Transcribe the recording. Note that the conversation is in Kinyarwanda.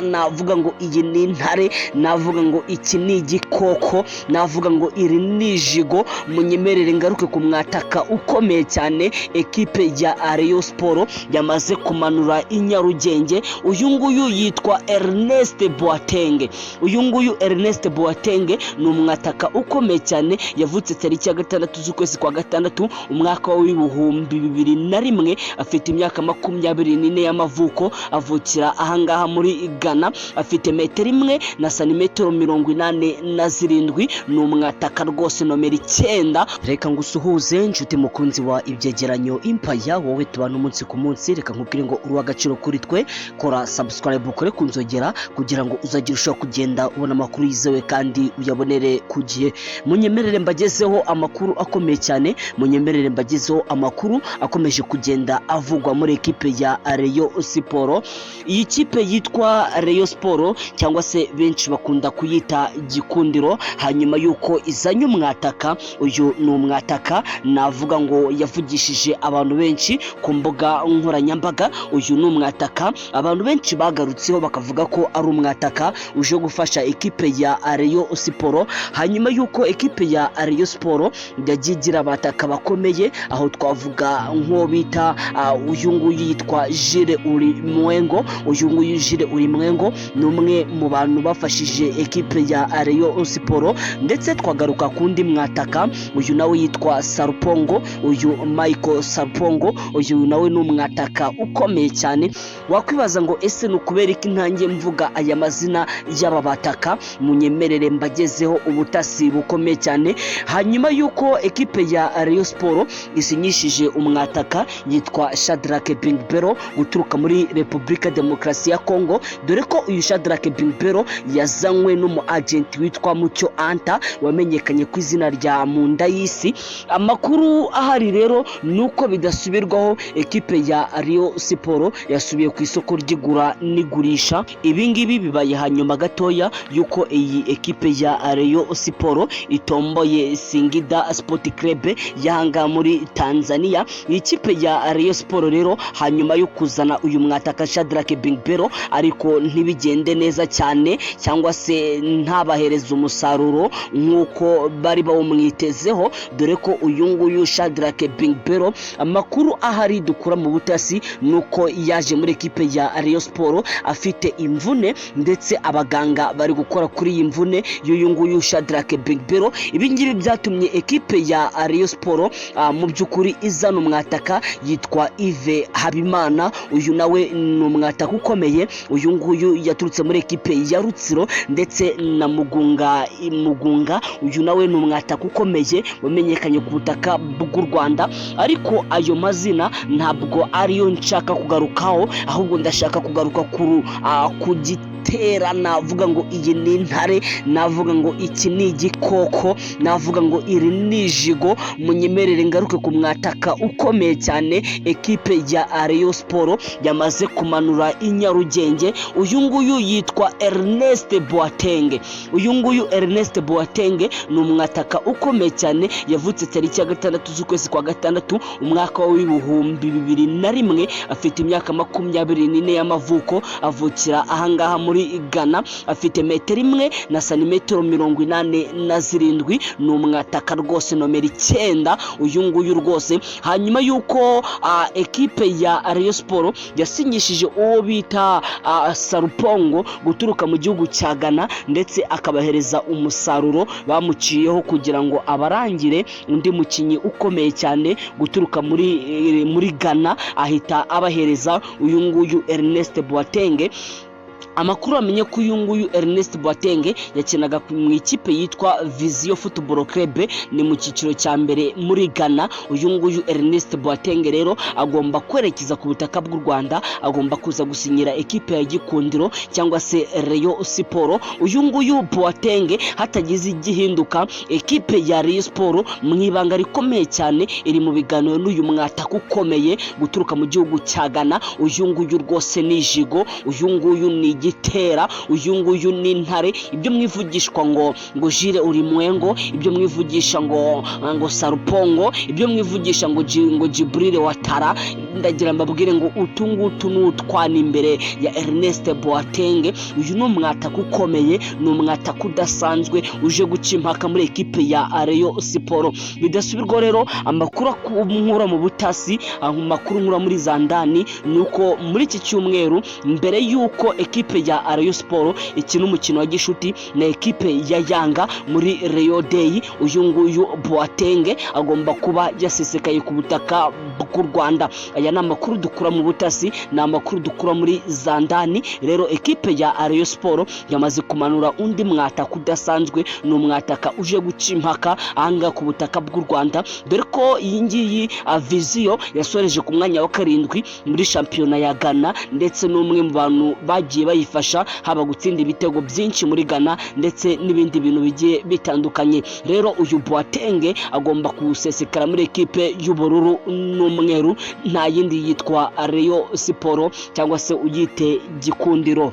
navuga ngo iyi ni intare, navuga ngo iki ni igikoko, navuga ngo iri ni ijigo. Munyemerere ngaruke ku mwataka ukomeye cyane ekipe ya Rayon Sport yamaze kumanura i Nyarugenge. Uyu nguyu yitwa Ernest Boateng. Uyu nguyu Ernest Boateng ni umwataka ukomeye cyane, yavutse tariki ya 6 z'ukwezi kwa gatandatu umwaka wa 2001. Afite imyaka 24 y'amavuko, avukira ahangaha muri Ghana. Afite metero 1 na santimetero 87. Ni umwataka rwose nomero 9. Reka ngusuhuze inshuti mukunzi wa ibyegeranyo Empire, wowe tubana umunsi ku munsi. Reka nkubwire ngo uri agaciro kuri twe, kora subscribe ukore kunzogera kugira ngo uzagire ushobora kugenda ubona amakuru yizewe kandi uyabonere ku gihe. Munyemerere mbagezeho amakuru akomeye cyane, munyemerere mbagezeho amakuru akomeje kugenda avugwa muri ekipe ya Rayon Sport. Iyi kipe yitwa Rayon Sport cyangwa se benshi bakunda kuyita Gikundiro, hanyuma yuko izanye umwataka. Uyu ni umwataka navuga ngo yavugishije abantu benshi ku mbuga nkoranyambaga. Uyu ni umwataka abantu benshi bagarutseho bakavuga ko ari umwataka uje gufasha ekipe ya Rayon Sport, hanyuma yuko ekipe ya Rayon Sport yagigira abataka bakomeye, aho twavuga nko bita uyu nguyu yitwa Jules Ulimwengo. Uyu nguyu Jules Ulimwengo ni umwe mu bantu bafashije ekipe ya Rayon Sport, ndetse twagaruka kundi mwataka. Uyu nawe yitwa Sarpongo, uyu Michael Sarpongo. Uyu nawe ni umwataka ukomeye cyane. Wakwibaza ngo ese nukubera iki ntangiye mvuga aya mazina y'aba bataka? Munyemerere mbagezeho ubutasi bukomeye cyane. Hanyuma yuko ekipe ya Rayon Sport isinyishije umwataka yitwa Shadrack Bingbero guturuka muri Republika Demokarasi ya Congo, dore ko uyu Shadrack Bingbero yazanywe n'umu agent witwa Mucyo Anta wamenyekanye ku izina rya Munda y'isi. Amakuru ahari rero nuko bidasubirwaho ekipe ya Rayon Sport yasubiye ku isoko ry'igura n'igurisha. Ibi ngibi bibaye hanyuma gatoya yuko iyi ekipe ya Rayon Sport itomboye Singida Sport Club yanga muri Tanzania. Iyi kipe ya Rayon Sport rero hanyuma yo kuzana uyu mwataka Shadrack Bingbero, ariko ntibigende neza cyane cyangwa se ntabahereza umusaruro nkuko bari bawumwitezeho, dore ko uyu nguyu Shadrack Bingbero amakuru ahari dukura mu butasi nuko yaje muri ekipe ya Rayon Sport afite imvune, ndetse abaganga bari gukora kuri iyi mvune y'uyu nguyu Shadrack Bingbero. Ibi ngibi byatumye ekipe ya Rayon Sport mu byukuri izana umwataka yitwa Yves Habimana. Uyu nawe ni umwataka ukomeye. Uyu nguyu yaturutse muri ekipe ya Rutsiro ndetse na Mugunga. Uyu nawe ni umwataka ukomeye wamenyekanye ku butaka bw'u Rwanda, ariko ayo mazina ntabwo ariyo nshaka kugarukaho, ahubwo ndashaka kugaruka ku gitera. Navuga ngo iyi ni intare, navuga ngo iki ni igikoko, navuga ngo iri ni ijigo. Munyemerere ngaruke ku mwataka ukomeye cyane ekipe ya Rayon Sport yamaze kumanura i Nyarugenge. Uyu nguyu yitwa Ernest Boateng. Uyu nguyu Ernest Boateng ni umwataka ukomeye cyane, yavutse tariki ya 6 z'ukwezi kwa gatandatu umwaka wa 2001. Afite imyaka 24 y'amavuko, avukira ahangaha muri Ghana. Afite metero 1 na santimetero 87. Ni umwataka rwose nomero 9 uyu nguyu rwose. Hanyuma yuko ekipe ya Rayon Sport yasinyishije uwo bita Sarpongo guturuka mu gihugu cya Ghana, ndetse akabahereza umusaruro bamuciyeho kugira ngo abarangire undi mukinyi ukomeye cyane guturuka muri Ghana, ahita abahereza uyu nguyu Ernest Boateng. Amakuru amenye ko uyu nguyu Ernest Boateng yakinaga mu ikipe yitwa Vision Football Club, ni mu cyiciro cya mbere muri Ghana. Uyu nguyu Ernest Boateng rero agomba kwerekeza ku butaka bw'u Rwanda, agomba kuza gusinyira ekipe ya Gikundiro cyangwa se Rayon Sport. Uyu nguyu Boateng hatagize igihinduka, ekipe ya Rayon Sport mu ibanga rikomeye cyane iri mu biganiro n'uyu mwataka ukomeye guturuka mu gihugu cya Ghana. Uyu nguyu rwose ni ijigo, uyu nguyu ni igitera, uyu nguyu ni intare. Ibyo mwivugishwa ngo Jules Ulimwengo, ibyo mwivugisha ngo Sarpongo, ibyo mwivugisha ngo Jibril Watara, ndagira mbabwire ngo utungutu n'utwana imbere ya Ernest Boateng. Uyu ni umwataka ukomeye, ni umwataka udasanzwe uje guca impaka muri ekipe ya Rayon Sport. Bidasubirwa rero amakuru nkura mu butasi, amakuru nkura muri Zandani nuko muri iki cyumweru mbere yuko ekipe ya Rayon Sport ikina umukino wa gishuti na ekipe ya Yanga muri Rayon Day, uyu nguyu Boateng agomba kuba yasesekaye ku butaka bw'u Rwanda. Aya ni amakuru dukura mu butasi, ni amakuru dukura muri Zandani. Rero ekipe ya Rayon Sport yamaze kumanura undi mwataka udasanzwe, ni umwataka uje guca impaka ahanga ku butaka bw'u Rwanda, dore ko iyi ngiyi Viziyo yasoreje ku mwanya wa 7 muri shampiyona ya Ghana, ndetse n'umwe mu bantu bagiye bayifasha haba gutsinda ibitego byinshi muri Ghana ndetse n'ibindi bintu bigiye bitandukanye. Rero uyu Boateng agomba kusesekara muri ekipe y'ubururu n'umweru, nta yindi yitwa Rayon Sport cyangwa se uyite Gikundiro.